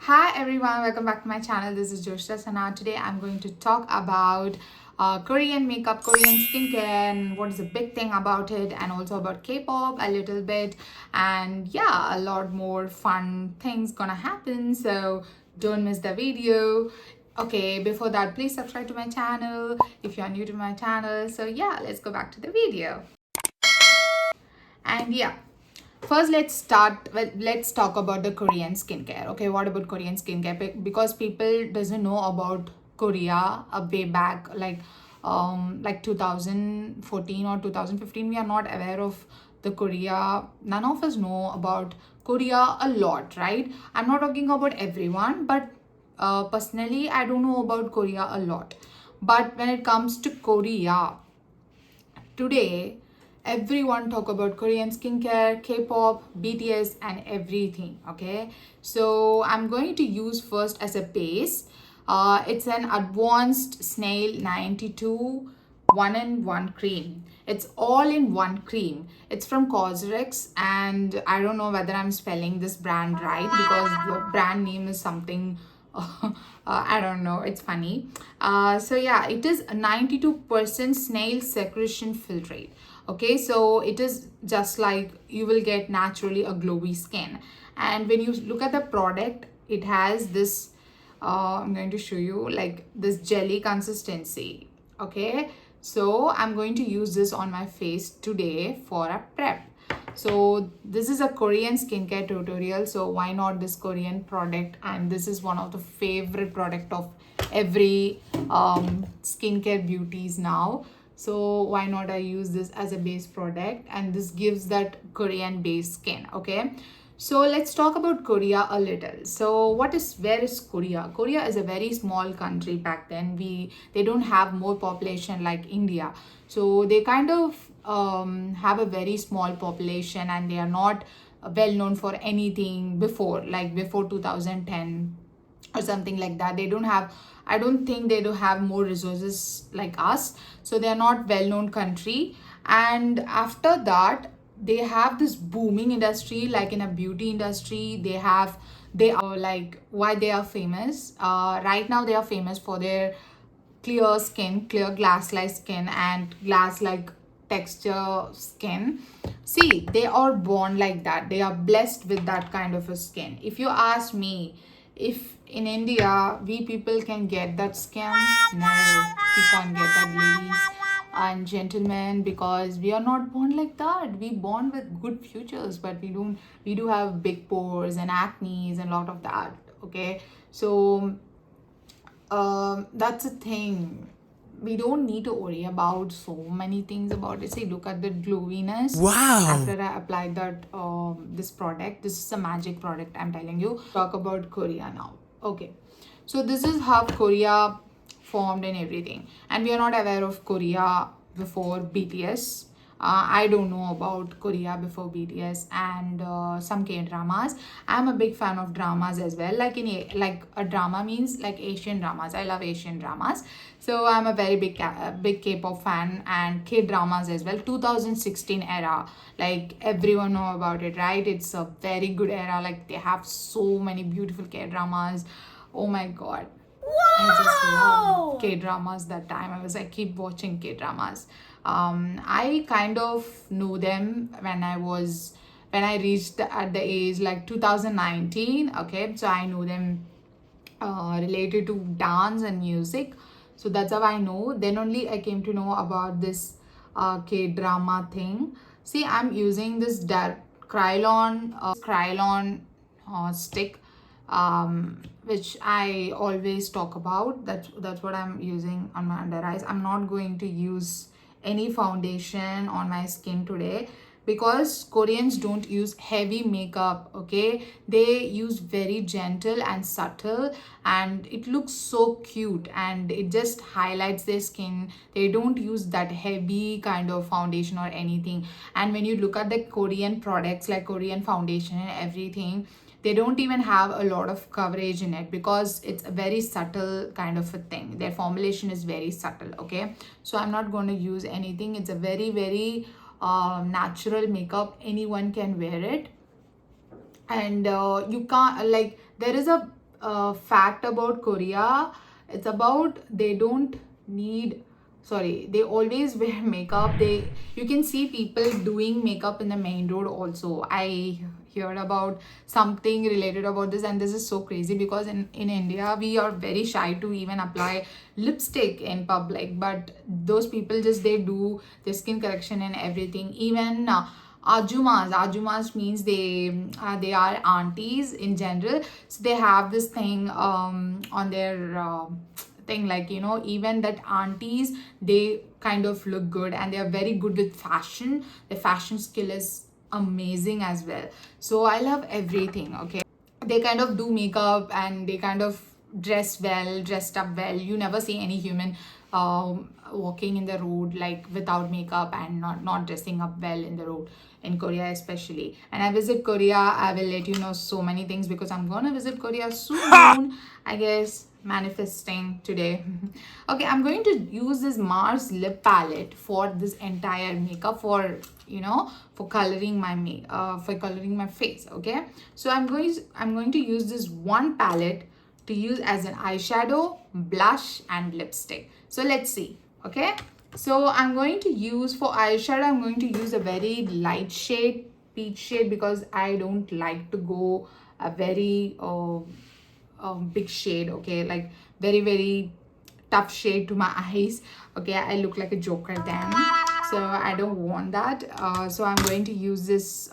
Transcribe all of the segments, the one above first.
Hi everyone, welcome back to my channel. This is Joshidha. So now today I'm going to talk about Korean makeup, Korean skincare, and what is the big thing about it, and also about K-pop a little bit, and yeah, a lot more fun things gonna happen. So don't miss the video. Okay, before that, please subscribe to my channel if you are new to my channel. So yeah, let's go back to the video. And yeah, first let's start with, let's talk about the Korean skincare. Okay, what about Korean skincare? Because people doesn't know about Korea a way back, like 2014 or 2015. We are not aware of the Korea. None of us know about Korea a lot, right? I'm not talking about everyone, but personally I don't know about Korea a lot. But when it comes to Korea today, everyone talk about Korean skincare, K-pop, BTS, and everything. Okay, so I'm going to use first as a base. It's an advanced snail 92 1-in-1 cream. It's all in one cream. It's from Cosrx, and I don't know whether I'm spelling this brand right because the brand name is something I don't know, it's funny. So yeah, it is 92% snail secretion filtrate. Okay, so it is just like you will get naturally a glowy skin. And when you look at the product, it has this I'm going to show you like this jelly consistency. Okay, so I'm going to use this on my face today for a prep. So this is a Korean skincare tutorial, so why not this Korean product? And this is one of the favorite product of every skincare beauties now. So why not I use this as a base product, and this gives that Korean base skin. Okay, so let's talk about Korea a little. So where is Korea? Korea is a very small country back then. They don't have more population like India. So they kind of have a very small population, and they are not well known for anything before, like before 2010 or something like that. They don't have, I don't think they do have more resources like us. So they are not well known country. And after that, they have this booming industry, like in a beauty industry. They are like, why they are famous right now, they are famous for their clear skin, clear glass like skin, and glass like texture skin. See, they are born like that. They are blessed with that kind of a skin. If you ask me, if in India we people can get that skin, no, we can't get that, ladies and gentlemen, because we are not born like that. We born with good futures, but we do have big pores and acne and a lot of that. Okay, so that's a thing. We don't need to worry about so many things about it. See, look at the glowiness. Wow. After I applied that this product, this is a magic product, I'm telling you. Talk about Korea now. Okay, so this is how Korea formed and everything, and we are not aware of Korea before BTS. I don't know about Korea before BTS, and some K dramas. I'm a big fan of dramas as well. Like a drama means like Asian dramas. I love Asian dramas, so I'm a very big K-pop fan, and K dramas as well. 2016 era, like everyone know about it, right? It's a very good era. Like they have so many beautiful K dramas. Oh my god. I just love K dramas that time. I keep watching K dramas. I kind of knew them when I reached at the age like 2019. Okay, so I knew them related to dance and music. So that's how I know. Then only I came to know about this K drama thing. See, I'm using this Krylon stick, which I always talk about. That's what I'm using on my under eyes. I'm not going to use any foundation on my skin today because Koreans don't use heavy makeup. Okay, they use very gentle and subtle, and it looks so cute, and it just highlights their skin. They don't use that heavy kind of foundation or anything. And when you look at the Korean products like Korean foundation and everything, they don't even have a lot of coverage in it because it's a very subtle kind of a thing. Their formulation is very subtle. Okay, so I'm not going to use anything. It's a very natural makeup. Anyone can wear it, and you can't, like, there is a fact about Korea, it's about they don't need, sorry, they always wear makeup. You can see people doing makeup in the main road also. I heard about something related about this, and this is so crazy because in India we are very shy to even apply lipstick in public, but those people just they do their skin correction and everything. Even ajumas means they are aunties in general, so they have this thing on their thing, like, you know, even that aunties, they kind of look good and they are very good with fashion. The fashion skill is amazing as well. So I love everything. Okay, they kind of do makeup and they kind of dressed up well. You never see any human walking in the road like without makeup and not dressing up well in the road in Korea especially. And I visit Korea, I will let you know so many things because I'm gonna visit Korea soon. I guess manifesting today. Okay, I'm going to use this Mars lip palette for this entire makeup, for, you know, for coloring my face. Okay, so I'm going to use this one palette to use as an eyeshadow, blush and lipstick. So let's see. Okay, so I'm going to use, for eyeshadow, I'm going to use a very light shade, peach shade, because I don't like to go a very big shade. Okay, like very very tough shade to my eyes. Okay, I look like a joker then, so I don't want that. So I'm going to use this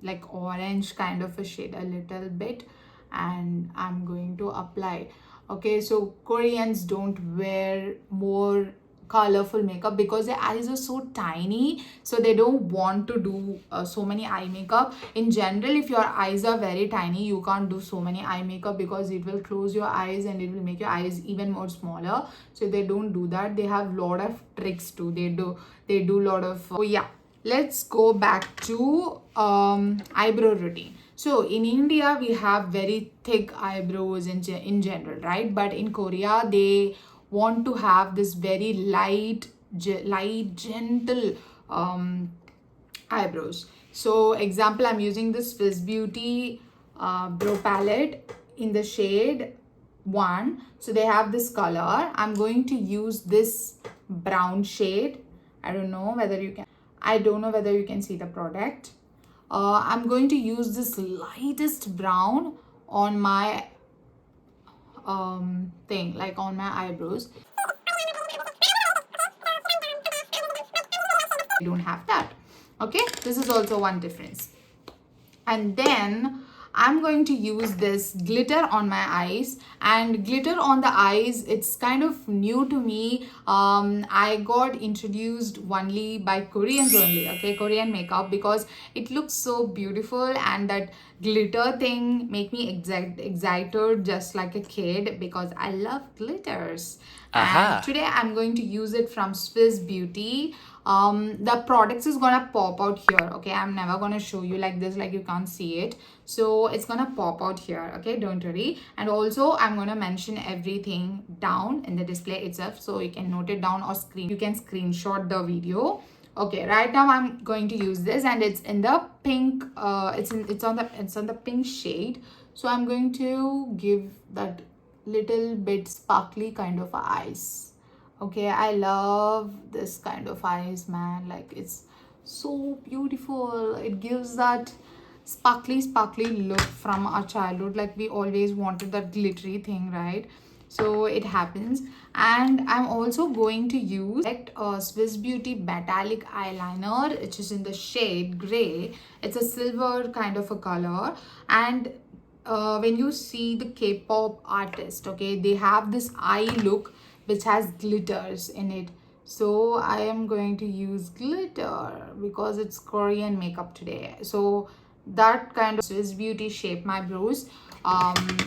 like orange kind of a shade a little bit, and I'm going to apply. Okay, so Koreans don't wear more colorful makeup because their eyes are so tiny, so they don't want to do so many eye makeup. In general, if your eyes are very tiny, you can't do so many eye makeup because it will close your eyes and it will make your eyes even more smaller. So they don't do that. They have lot of tricks too. They do lot of oh yeah, let's go back to eyebrow routine. So in India we have very thick eyebrows in general, right? But in Korea they want to have this very light gentle eyebrows. So example, I'm using this Swiss Beauty brow palette in the shade 1. So they have this color. I'm going to use this brown shade. I don't know whether you can see the product. I'm going to use this lightest brown on my thing, like on my eyebrows. I don't have that. Okay, this is also one difference. And then I'm going to use this glitter on my eyes. And glitter on the eyes, it's kind of new to me. I got introduced only by Koreans only, okay, Korean makeup, because it looks so beautiful, and that glitter thing make me excited just like a kid because I love glitters. And today I'm going to use it from Swiss Beauty. The products is gonna pop out here. Okay, I'm never gonna show you like this, like you can't see it, so it's gonna pop out here. Okay, don't worry. And also I'm gonna mention everything down in the display itself, so you can note it down, or you can screenshot the video. Okay, right now I'm going to use this, and it's in the pink it's on the pink shade. So I'm going to give that little bit sparkly kind of eyes. Okay, I love this kind of eyes, man. Like, it's so beautiful. It gives that sparkly look from our childhood. Like, we always wanted that glittery thing, right? So it happens. And I'm also going to use Swiss Beauty metallic eyeliner, which is in the shade gray. It's a silver kind of a color. And when you see the K-pop artist, okay, they have this eye look which has glitters in it. So I am going to use glitter because it's Korean makeup today. So that kind of Swiss Beauty Shape My Brows,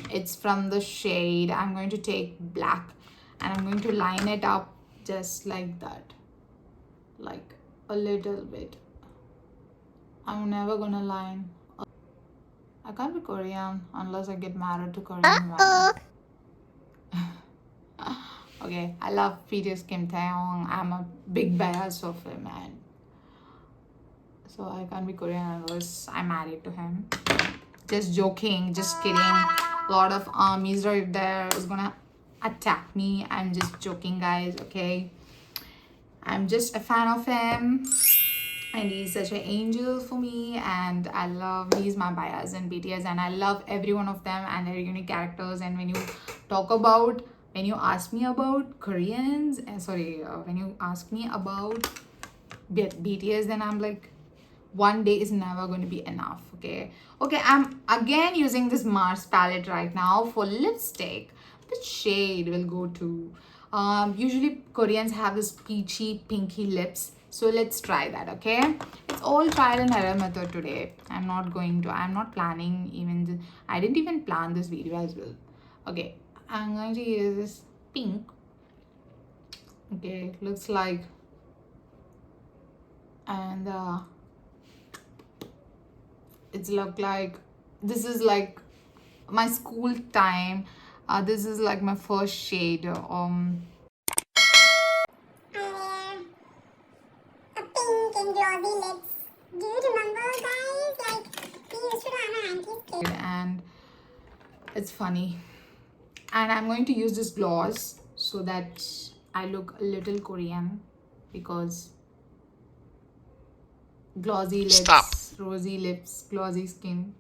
it's from the shade, I'm going to take black, and I'm going to line it up just like that, like a little bit. I'm never gonna line. I can't be Korean unless I get married to Korean man. Okay, I love BTS Kim Taeyong. I'm a big bias of him, and so I can't be Korean unless I'm married to him. Just joking, just kidding. lot of armies right there is gonna attack me. I'm just joking, guys. Okay, I'm just a fan of him, and he's such an angel for me, and he's my bias in BTS, and I love every one of them and their unique characters. And when you ask me about Koreans, when you ask me about BTS, then I'm like, one day is never going to be enough. Okay, I'm again using this Mars palette right now for lipstick. Which shade will go to? Usually Koreans have this peachy pinky lips, so let's try that. Okay, it's all trial and error method today. I'm not planning even I didn't even plan this video as well. Okay, I'm going to use this pink. Okay, looks like, and it's look like this is like my school time. This is like my first shade. A pink and glossy lips. Do you remember, guys? Like, we used to have an auntie. And it's funny. And I'm going to use this gloss so that I look a little Korean, because glossy lips, Stop. rosy lips, glossy skin.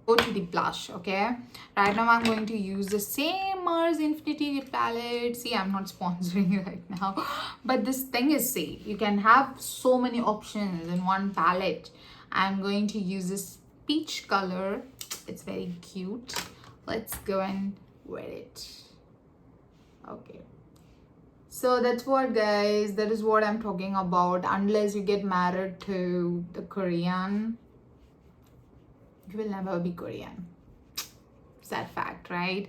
Go to the blush. Okay, right now I'm going to use the same Mars Infinity palette. See, I'm not sponsoring right now, but this thing is, see, you can have so many options in one palette. I'm going to use this peach color. It's very cute. Let's go and wear it. Okay, so that's what, guys, that is what I'm talking about. Unless you get married to the Korean, you will never be Korean. Sad fact, right?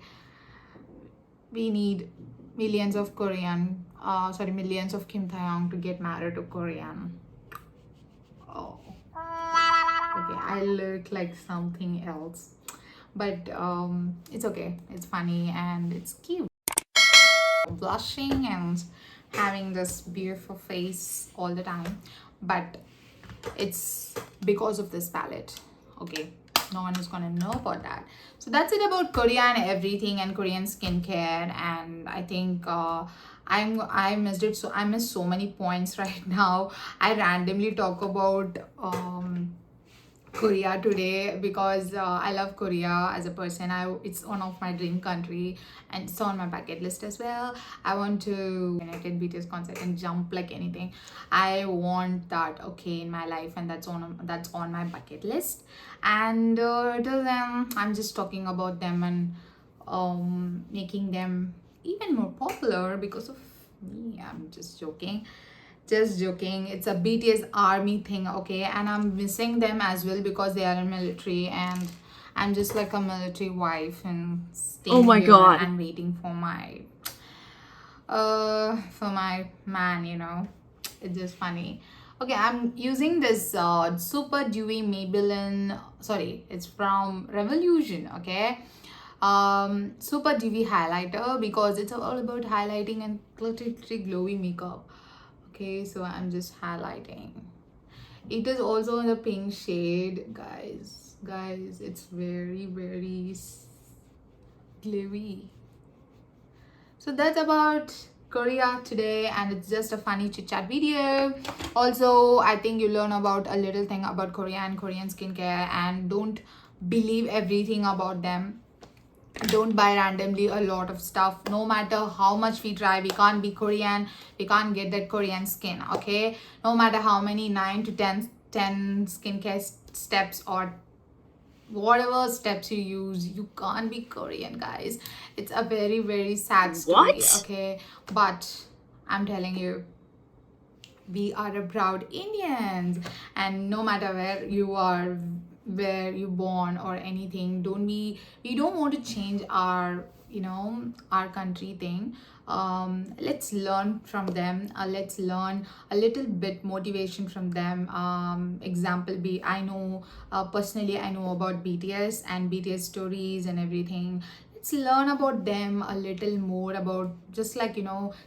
We need millions of millions of Kim Taeyong to get married to Korean. Oh, okay, I look like something else, but it's okay. It's funny and it's cute. Blushing and having this beautiful face all the time, but it's because of this palette. Okay, no one is gonna know about that. So that's it about Korea and everything, and Korean skincare. And I think I missed it, so I missed so many points right now. I randomly talk about Korea today because I love Korea as a person. It's one of my dream country, and it's on my bucket list as well. I want to attend BTS concert and jump like anything. I want that, okay, in my life, and that's on my bucket list. And till then, I'm just talking about them and making them even more popular because of me. I'm just joking. It's a BTS army thing, okay, and I'm missing them as well because they are in military, and I'm just like a military wife and staying here God. and waiting for my man, It's just funny. Okay, I'm using this super dewy Maybelline, sorry, it's from Revolution. Okay, super dewy highlighter, because it's all about highlighting and glittery glowy makeup. Okay, so I'm just highlighting. It is also in the pink shade, guys. It's very glowy. So that's about Korea today, and it's just a funny chit chat video. Also, I think you learn about a little thing about Korea and Korean skincare, and don't believe everything about them. Don't buy randomly a lot of stuff. No matter how much we try, we can't be Korean. We can't get that Korean skin. Okay, no matter how many 9 to 10 skincare steps or whatever steps you use, you can't be Korean, guys. It's a very sad story. What? Okay, but I'm telling you, we are a proud Indians, and no matter where you are, where you born or anything, we don't want to change our our country thing. Let's learn from them. Let's learn a little bit motivation from them. Example be, I know personally, I know about BTS and BTS stories and everything. Let's learn about them a little more, about just like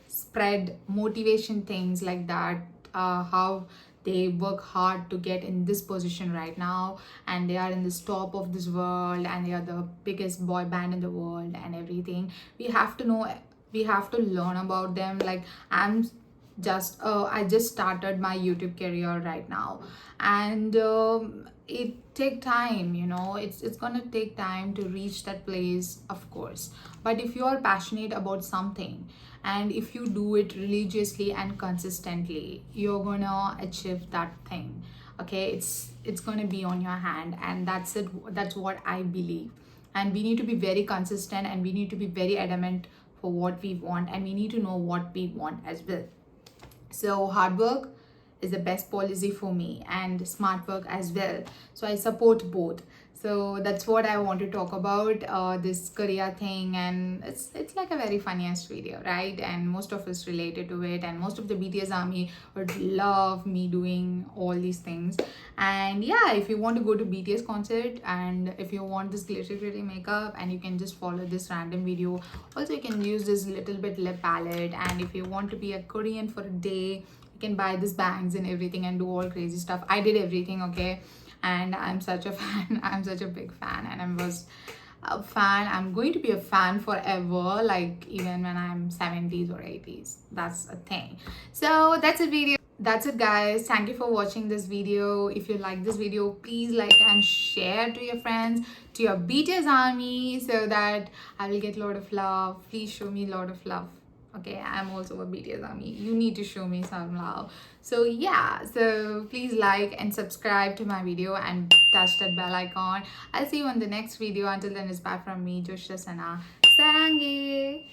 spread motivation things like that, how they work hard to get in this position right now, and they are in the top of this world, and they are the biggest boy band in the world and everything. We have to know, we have to learn about them. Like, I just started my YouTube career right now, and it take time, you know, it's gonna take time to reach that place, of course. But if you are passionate about something, and if you do it religiously and consistently, you're gonna achieve that thing. Okay, it's gonna be on your hand, and that's it. That's what I believe. And we need to be very consistent, and we need to be very adamant for what we want, and we need to know what we want as well. So hard work is the best policy for me, and smart work as well. So I support both. So that's what I want to talk about, this Korea thing, and it's like a very funniest video, right? And most of us related to it, and most of the BTS army would love me doing all these things. And yeah, if you want to go to BTS concert, and if you want this glittery makeup, and you can just follow this random video. Also, you can use this little bit lip palette, and if you want to be a Korean for a day, you can buy this bangs and everything and do all crazy stuff. I did everything, okay? And I'm such a fan. I'm such a big fan, and I was a fan. I'm going to be a fan forever, like even when I'm 70s or 80s. That's a thing. So that's a video. That's it, guys. Thank you for watching this video. If you like this video, please like and share to your friends, to your BTS army, so that I will get a lot of love. Please show me a lot of love. Okay, I'm also a BTS army. You need to show me some love. So yeah, so please like and subscribe to my video and touch that bell icon. I'll see you on the next video. Until then, it's bye from me, Joshidha. Sarangi.